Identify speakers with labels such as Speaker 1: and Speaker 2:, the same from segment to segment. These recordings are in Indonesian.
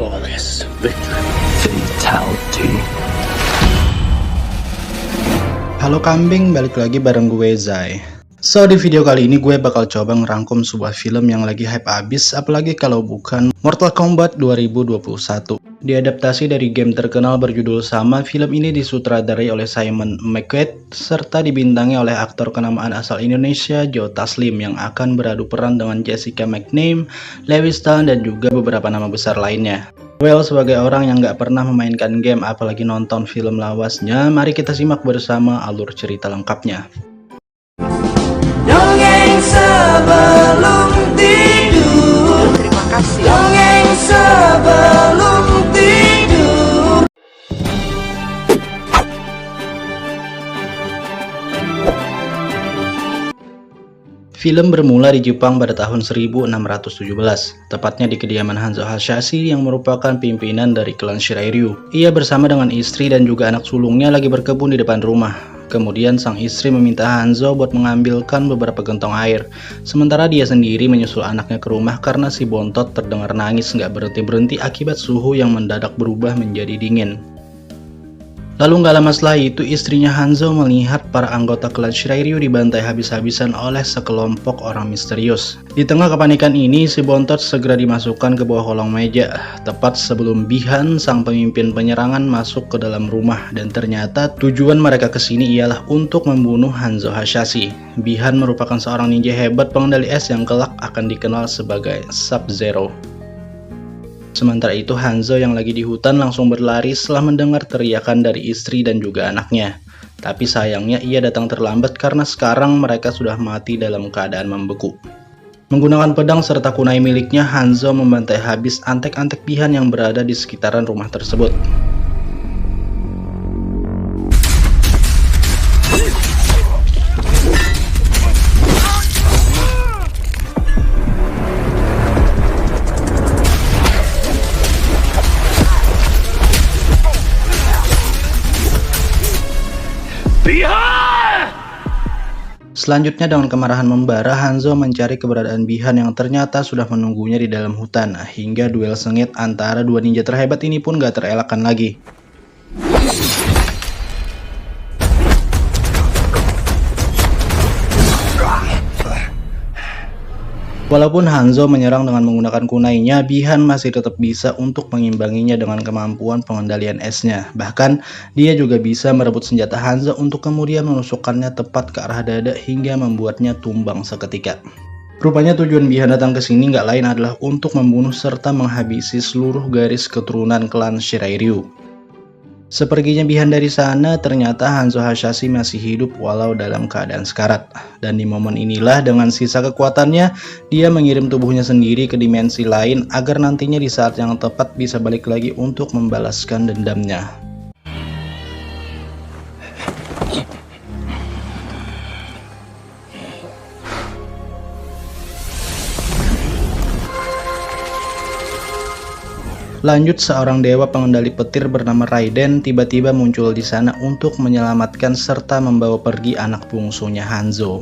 Speaker 1: Flawless victory.
Speaker 2: Fatality.
Speaker 3: Halo kambing, balik lagi bareng gue Zai. So di video kali ini gue bakal coba ngerangkum sebuah film yang lagi hype abis, apalagi kalau bukan Mortal Kombat 2021. Diadaptasi dari game terkenal berjudul sama, film ini disutradarai oleh Simon McQuaid serta dibintangi oleh aktor kenamaan asal Indonesia Joe Taslim yang akan beradu peran dengan Jessica McName, Lewis Tan, dan juga beberapa nama besar lainnya. Well, sebagai orang yang gak pernah memainkan game apalagi nonton film lawasnya, mari kita simak bersama alur cerita lengkapnya.
Speaker 4: Dongeng sebelum tidur.
Speaker 5: Terima kasih.
Speaker 4: Dongeng sebelum tidur.
Speaker 3: Film bermula di Jepang pada tahun 1617, tepatnya di kediaman Hanzo Hasashi yang merupakan pimpinan dari klan Shirairyu. Ia bersama dengan istri dan juga anak sulungnya lagi berkebun di depan rumah. Kemudian sang istri meminta Hanzo buat mengambilkan beberapa gentong air. Sementara dia sendiri menyusul anaknya ke rumah karena si bontot terdengar nangis nggak berhenti-berhenti akibat suhu yang mendadak berubah menjadi dingin. Lalu nggak lama setelah itu istrinya Hanzo melihat para anggota klan Shirairyu dibantai habis-habisan oleh sekelompok orang misterius. Di tengah kepanikan ini, si bontot segera dimasukkan ke bawah kolong meja, tepat sebelum Bihan, sang pemimpin penyerangan, masuk ke dalam rumah. Dan ternyata tujuan mereka kesini ialah untuk membunuh Hanzo Hasashi. Bihan merupakan seorang ninja hebat pengendali es yang kelak akan dikenal sebagai Sub-Zero. Sementara itu Hanzo yang lagi di hutan langsung berlari setelah mendengar teriakan dari istri dan juga anaknya. Tapi sayangnya ia datang terlambat karena sekarang mereka sudah mati dalam keadaan membeku. Menggunakan pedang serta kunai miliknya, Hanzo membantai habis antek-antek Bihan yang berada di sekitaran rumah tersebut. Selanjutnya dengan kemarahan membara, Hanzo mencari keberadaan Bihan yang ternyata sudah menunggunya di dalam hutan, hingga duel sengit antara dua ninja terhebat ini pun gak terelakkan lagi. Walaupun Hanzo menyerang dengan menggunakan kunainya, Bihan masih tetap bisa untuk mengimbanginya dengan kemampuan pengendalian esnya. Bahkan, dia juga bisa merebut senjata Hanzo untuk kemudian menusukkannya tepat ke arah dada hingga membuatnya tumbang seketika. Rupanya tujuan Bihan datang ke sini nggak lain adalah untuk membunuh serta menghabisi seluruh garis keturunan klan Shirairyu. Seperginya Bihan dari sana, ternyata Hanzo Hasashi masih hidup walau dalam keadaan sekarat. Dan di momen inilah dengan sisa kekuatannya, dia mengirim tubuhnya sendiri ke dimensi lain agar nantinya di saat yang tepat bisa balik lagi untuk membalaskan dendamnya. Lanjut, seorang dewa pengendali petir bernama Raiden tiba-tiba muncul di sana untuk menyelamatkan serta membawa pergi anak bungsunya Hanzo.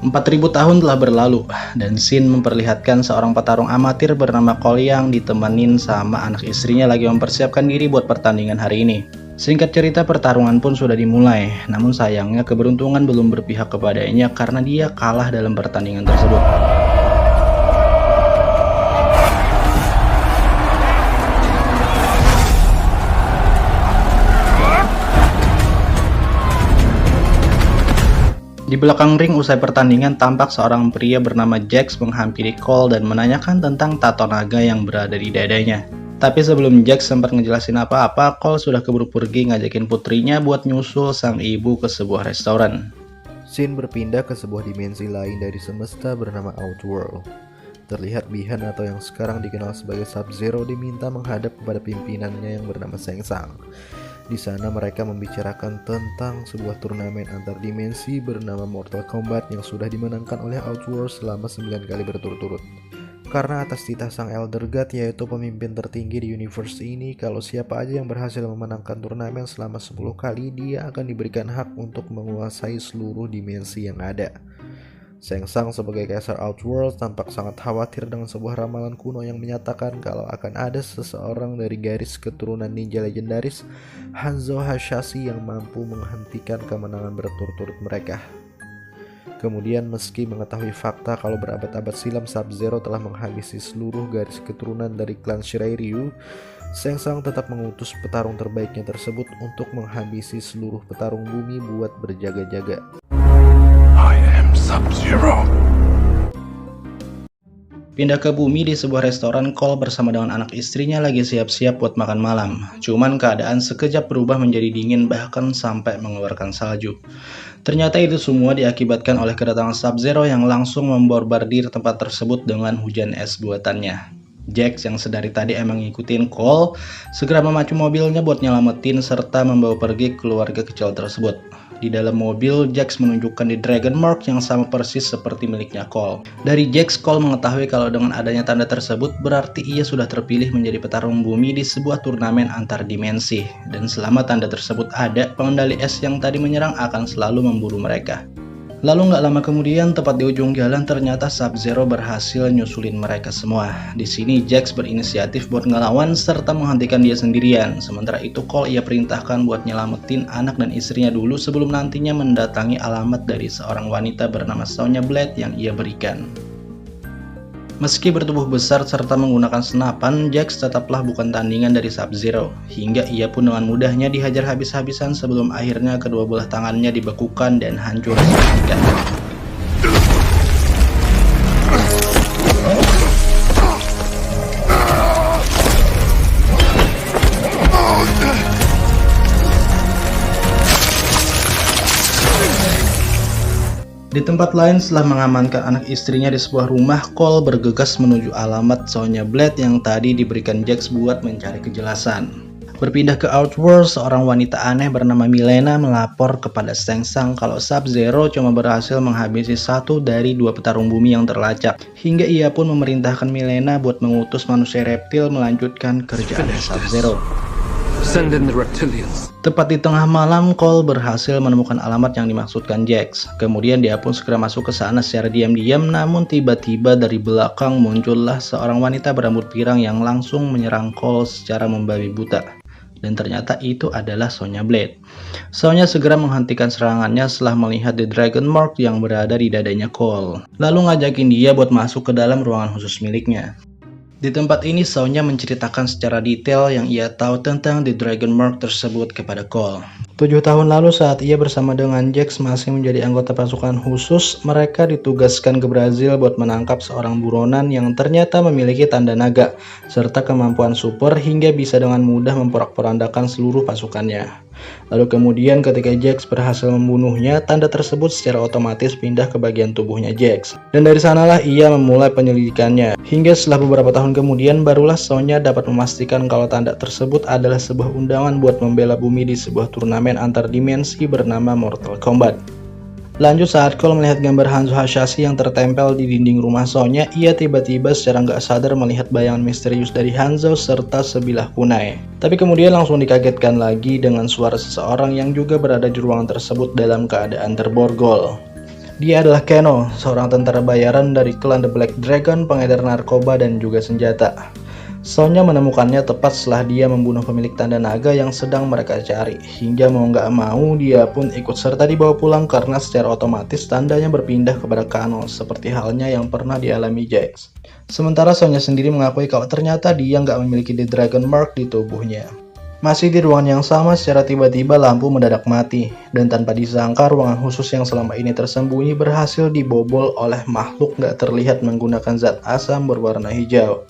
Speaker 3: Empat 4.000 tahun telah berlalu dan Shin memperlihatkan seorang petarung amatir bernama Cole yang ditemenin sama anak istrinya lagi mempersiapkan diri buat pertandingan hari ini. Singkat cerita, pertarungan pun sudah dimulai, namun sayangnya keberuntungan belum berpihak kepadanya karena dia kalah dalam pertandingan tersebut. Di belakang ring usai pertandingan, tampak seorang pria bernama Jax menghampiri Cole dan menanyakan tentang tato naga yang berada di dadanya. Tapi sebelum Jax sempat ngejelasin apa-apa, Cole sudah keburu pergi ngajakin putrinya buat nyusul sang ibu ke sebuah restoran.
Speaker 6: Shin berpindah ke sebuah dimensi lain dari semesta bernama Outworld. Terlihat Bihan atau yang sekarang dikenal sebagai Sub-Zero diminta menghadap kepada pimpinannya yang bernama Shang Tsung. Di sana mereka membicarakan tentang sebuah turnamen antar dimensi bernama Mortal Kombat yang sudah dimenangkan oleh Outworld selama 9 kali berturut-turut. Karena atas titah sang Elder God, yaitu pemimpin tertinggi di universe ini, kalau siapa aja yang berhasil memenangkan turnamen selama 10 kali, dia akan diberikan hak untuk menguasai seluruh dimensi yang ada. Sengsang sebagai kaisar Outworld tampak sangat khawatir dengan sebuah ramalan kuno yang menyatakan kalau akan ada seseorang dari garis keturunan ninja legendaris Hanzo Hasashi yang mampu menghentikan kemenangan berturut-turut mereka. Kemudian meski mengetahui fakta kalau berabad-abad silam Sub-Zero telah menghabisi seluruh garis keturunan dari klan Shiraiyu, Sengsang tetap mengutus petarung terbaiknya tersebut untuk menghabisi seluruh petarung bumi buat berjaga-jaga.
Speaker 2: Sub-Zero.
Speaker 3: Pindah ke bumi di sebuah restoran, Cole bersama dengan anak istrinya lagi siap-siap buat makan malam. Cuman keadaan sekejap berubah menjadi dingin bahkan sampai mengeluarkan salju. Ternyata itu semua diakibatkan oleh kedatangan Sub-Zero yang langsung memborbardir tempat tersebut dengan hujan es buatannya. Jax yang sedari tadi emang ngikutin Cole segera memacu mobilnya buat nyelamatin serta membawa pergi keluarga kecil tersebut. Di dalam mobil, Jax menunjukkan di Dragon Mark yang sama persis seperti miliknya Cole. Dari Jax, Cole mengetahui kalau dengan adanya tanda tersebut berarti ia sudah terpilih menjadi petarung bumi di sebuah turnamen antar dimensi. Dan selama tanda tersebut ada, pengendali es yang tadi menyerang akan selalu memburu mereka. Lalu nggak lama kemudian, tepat di ujung jalan, ternyata Sub-Zero berhasil nyusulin mereka semua. Di sini Jax berinisiatif buat ngelawan serta menghentikan dia sendirian. Sementara itu Cole ia perintahkan buat nyelamatin anak dan istrinya dulu sebelum nantinya mendatangi alamat dari seorang wanita bernama Sonya Blade yang ia berikan. Meski bertubuh besar serta menggunakan senapan, Jax tetaplah bukan tandingan dari Sub-Zero. Hingga ia pun dengan mudahnya dihajar habis-habisan sebelum akhirnya kedua belah tangannya dibekukan dan hancur seketika. Di tempat lain, setelah mengamankan anak istrinya di sebuah rumah, Cole bergegas menuju alamat Sonya Blade yang tadi diberikan Jax buat mencari kejelasan. Berpindah ke Outworld, seorang wanita aneh bernama Milena melapor kepada Sengsang kalau Sub-Zero cuma berhasil menghabisi satu dari dua petarung bumi yang terlacak. Hingga ia pun memerintahkan Milena buat mengutus manusia reptil melanjutkan kerjaan Sub-Zero.
Speaker 2: Send in the reptilians.
Speaker 3: Tepat di tengah malam, Cole berhasil menemukan alamat yang dimaksudkan Jax. Kemudian dia pun segera masuk ke sana secara diam-diam, namun tiba-tiba dari belakang muncullah seorang wanita berambut pirang yang langsung menyerang Cole secara membabi buta. Dan ternyata itu adalah Sonya Blade. Sonya segera menghentikan serangannya setelah melihat The Dragon Mark yang berada di dadanya Cole. Lalu ngajakin dia buat masuk ke dalam ruangan khusus miliknya. Di tempat ini, Sonya menceritakan secara detail yang ia tahu tentang The Dragon Mark tersebut kepada Cole. 7 tahun lalu saat ia bersama dengan Jax masih menjadi anggota pasukan khusus, mereka ditugaskan ke Brazil buat menangkap seorang buronan yang ternyata memiliki tanda naga, serta kemampuan super hingga bisa dengan mudah memporak-porandakan seluruh pasukannya. Lalu kemudian ketika Jax berhasil membunuhnya, tanda tersebut secara otomatis pindah ke bagian tubuhnya Jax. Dan dari sanalah ia memulai penyelidikannya. Hingga setelah beberapa tahun kemudian, barulah Sonya dapat memastikan kalau tanda tersebut adalah sebuah undangan buat membela bumi di sebuah turnamen antar dimensi bernama Mortal Kombat. Lanjut, saat Cole melihat gambar Hanzo Hasashi yang tertempel di dinding rumah Sonya, ia tiba-tiba secara nggak sadar melihat bayangan misterius dari Hanzo serta sebilah kunai. Tapi kemudian langsung dikagetkan lagi dengan suara seseorang yang juga berada di ruangan tersebut dalam keadaan terborgol. Dia adalah Keno, seorang tentara bayaran dari klan The Black Dragon, pengedar narkoba dan juga senjata. Sonya menemukannya tepat setelah dia membunuh pemilik tanda naga yang sedang mereka cari. Hingga mau nggak mau dia pun ikut serta dibawa pulang karena secara otomatis tandanya berpindah kepada Kano seperti halnya yang pernah dialami Jax. Sementara Sonya sendiri mengakui kalau ternyata dia nggak memiliki The Dragon Mark di tubuhnya. Masih di ruangan yang sama, secara tiba-tiba lampu mendadak mati. Dan tanpa disangka ruangan khusus yang selama ini tersembunyi berhasil dibobol oleh makhluk nggak terlihat menggunakan zat asam berwarna hijau.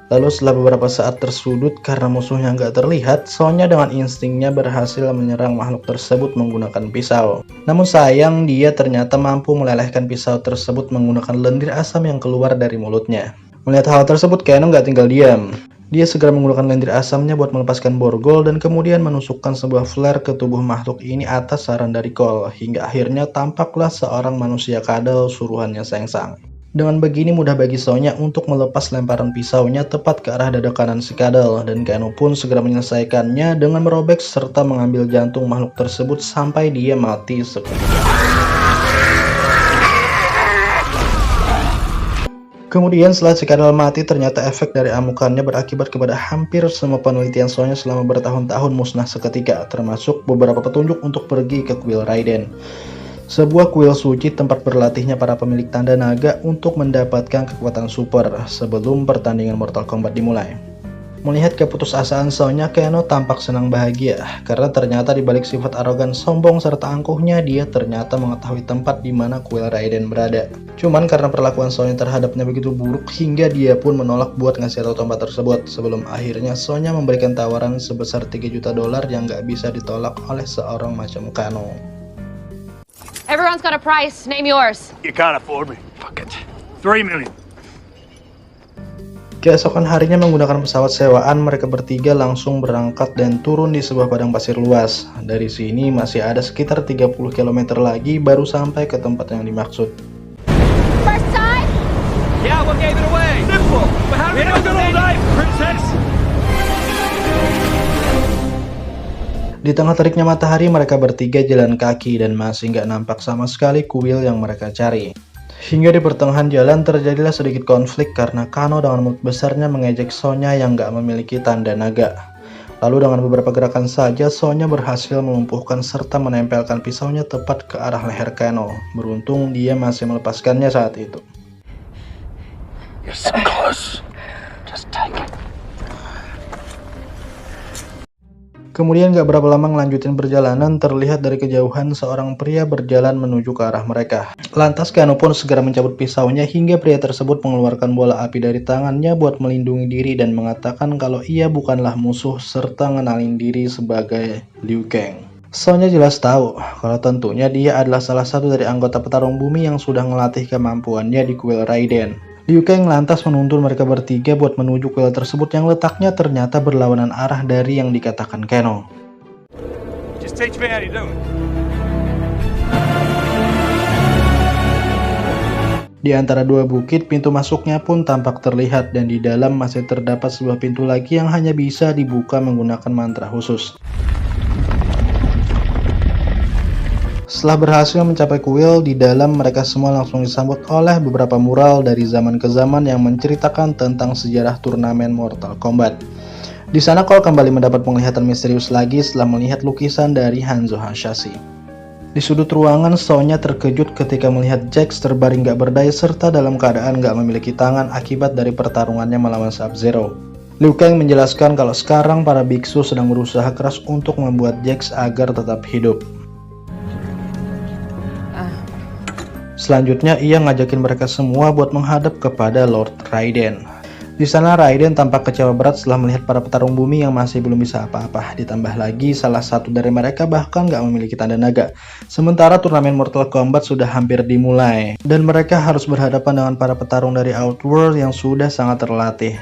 Speaker 3: Lalu setelah beberapa saat tersudut karena musuhnya nggak terlihat, Sonya dengan instingnya berhasil menyerang makhluk tersebut menggunakan pisau. Namun sayang, dia ternyata mampu melelehkan pisau tersebut menggunakan lendir asam yang keluar dari mulutnya. Melihat hal tersebut, Keno nggak tinggal diam. Dia segera menggunakan lendir asamnya buat melepaskan borgol dan kemudian menusukkan sebuah flare ke tubuh makhluk ini atas saran dari Cole. Hingga akhirnya tampaklah seorang manusia kadal suruhannya Sengsang. Dengan begini mudah bagi Sonya untuk melepas lemparan pisaunya tepat ke arah dada kanan si kadal, dan Keno pun segera menyelesaikannya dengan merobek serta mengambil jantung makhluk tersebut sampai dia mati seketika. Kemudian setelah Cikadal mati, ternyata efek dari amukannya berakibat kepada hampir semua penelitian Sonya selama bertahun-tahun musnah seketika, termasuk beberapa petunjuk untuk pergi ke kuil Raiden. Sebuah kuil suci tempat berlatihnya para pemilik tanda naga untuk mendapatkan kekuatan super sebelum pertandingan Mortal Kombat dimulai. Melihat keputusasaan Sonya, Kano tampak senang bahagia karena ternyata di balik sifat arogan, sombong, serta angkuhnya, dia ternyata mengetahui tempat di mana kuil Raiden berada. Cuman karena perlakuan Sonya terhadapnya begitu buruk hingga dia pun menolak buat ngasih tahu tempat tersebut, sebelum akhirnya Sonya memberikan tawaran sebesar $3 juta yang gak bisa ditolak oleh seorang macam Kano.
Speaker 1: Everyone's got a price. Name yours.
Speaker 5: You can't afford me. Fuck it. 3 million.
Speaker 3: Keesokan harinya menggunakan pesawat sewaan, mereka bertiga langsung berangkat dan turun di sebuah padang pasir luas. Dari sini masih ada sekitar 30 km lagi baru sampai ke tempat yang dimaksud.
Speaker 1: First time?
Speaker 5: Yeah, what gave it away? Simple. We don't got all night, princess.
Speaker 3: Di tengah teriknya matahari, mereka bertiga jalan kaki dan masih nggak nampak sama sekali kuil yang mereka cari. Hingga di pertengahan jalan terjadilah sedikit konflik karena Kano dengan mulut besarnya mengejek Sonya yang nggak memiliki tanda naga. Lalu dengan beberapa gerakan saja, Sonya berhasil melumpuhkan serta menempelkan pisaunya tepat ke arah leher Kano. Beruntung dia masih melepaskannya saat itu.
Speaker 5: You're so close. Just take it.
Speaker 3: Kemudian gak berapa lama ngelanjutin perjalanan, terlihat dari kejauhan seorang pria berjalan menuju ke arah mereka. Lantas Kano pun segera mencabut pisaunya hingga pria tersebut mengeluarkan bola api dari tangannya buat melindungi diri dan mengatakan kalau ia bukanlah musuh serta ngenalin diri sebagai Liu Kang. Sonya jelas tahu kalau tentunya dia adalah salah satu dari anggota petarung bumi yang sudah ngelatih kemampuannya di kuil Raiden. Liu Kang lantas menuntun mereka bertiga buat menuju kuil tersebut yang letaknya ternyata berlawanan arah dari yang dikatakan Kano.
Speaker 5: Just teach me how to do it.
Speaker 3: Di antara dua bukit, pintu masuknya pun tampak terlihat dan di dalam masih terdapat sebuah pintu lagi yang hanya bisa dibuka menggunakan mantra khusus. Setelah berhasil mencapai kuil, di dalam mereka semua langsung disambut oleh beberapa mural dari zaman ke zaman yang menceritakan tentang sejarah turnamen Mortal Kombat. Di sana Cole kembali mendapat penglihatan misterius lagi setelah melihat lukisan dari Hanzo Hasashi. Di sudut ruangan, Sonya terkejut ketika melihat Jax terbaring gak berdaya serta dalam keadaan gak memiliki tangan akibat dari pertarungannya melawan Sub-Zero. Liu Kang menjelaskan kalau sekarang para biksu sedang berusaha keras untuk membuat Jax agar tetap hidup. Selanjutnya ia ngajakin mereka semua buat menghadap kepada Lord Raiden. Di sana Raiden tampak kecewa berat setelah melihat para petarung bumi yang masih belum bisa apa-apa. Ditambah lagi salah satu dari mereka bahkan gak memiliki tanda naga. Sementara turnamen Mortal Kombat sudah hampir dimulai dan mereka harus berhadapan dengan para petarung dari Outworld yang sudah sangat terlatih.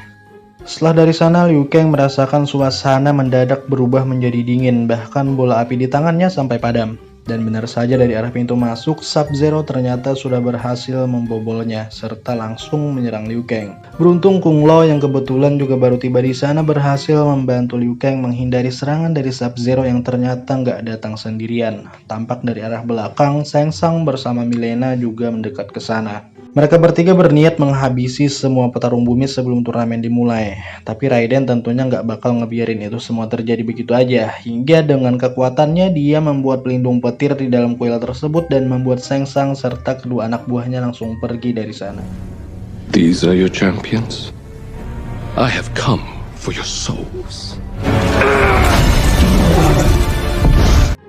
Speaker 3: Setelah dari sana, Liu Kang merasakan suasana mendadak berubah menjadi dingin, bahkan bola api di tangannya sampai padam. Dan benar saja dari arah pintu masuk, Sub-Zero ternyata sudah berhasil membobolnya, serta langsung menyerang Liu Kang. Beruntung Kung Lao yang kebetulan juga baru tiba di sana berhasil membantu Liu Kang menghindari serangan dari Sub-Zero yang ternyata nggak datang sendirian. Tampak dari arah belakang, Shang Tsung bersama Mileena juga mendekat ke sana. Mereka bertiga berniat menghabisi semua petarung bumi sebelum turnamen dimulai. Tapi Raiden tentunya nggak bakal ngebiarin itu semua terjadi begitu aja. Hingga dengan kekuatannya dia membuat pelindung petir di dalam kuil tersebut dan membuat Shang Tsung serta kedua anak buahnya langsung pergi dari sana.
Speaker 2: These are your champions. I have come for your souls.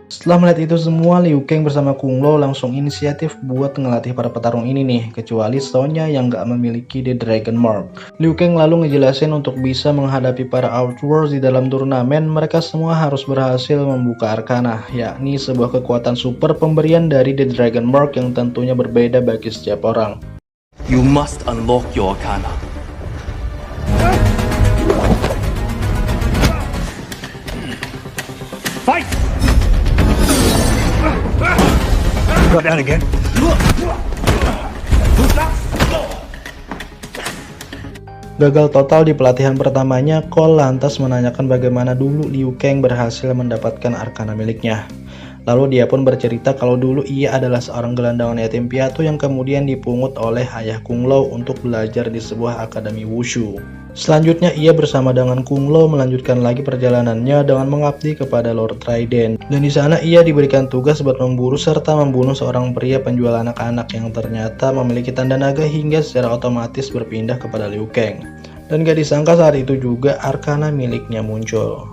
Speaker 3: Setelah melihat itu semua, Liu Kang bersama Kung Lao langsung inisiatif buat ngelatih para petarung ini nih, kecuali Sonya yang gak memiliki The Dragon Mark. Liu Kang lalu ngejelasin untuk bisa menghadapi para Outworlds di dalam turnamen, mereka semua harus berhasil membuka Arcana, yakni sebuah kekuatan super pemberian dari The Dragon Mark yang tentunya berbeda bagi setiap orang.
Speaker 7: You must unlock your Arcana.
Speaker 5: Fight! Got down again.
Speaker 3: Gagal total di pelatihan pertamanya, Cole lantas menanyakan bagaimana dulu Liu Kang berhasil mendapatkan Arcana miliknya. Lalu dia pun bercerita kalau dulu ia adalah seorang gelandangan yatim piatu yang kemudian dipungut oleh ayah Kung Lao untuk belajar di sebuah akademi wushu. Selanjutnya ia bersama dengan Kung Lao melanjutkan lagi perjalanannya dengan mengabdi kepada Lord Raiden. Dan di sana ia diberikan tugas buat memburu serta membunuh seorang pria penjual anak-anak yang ternyata memiliki tanda naga hingga secara otomatis berpindah kepada Liu Kang. Dan gak disangka saat itu juga Arcana miliknya muncul.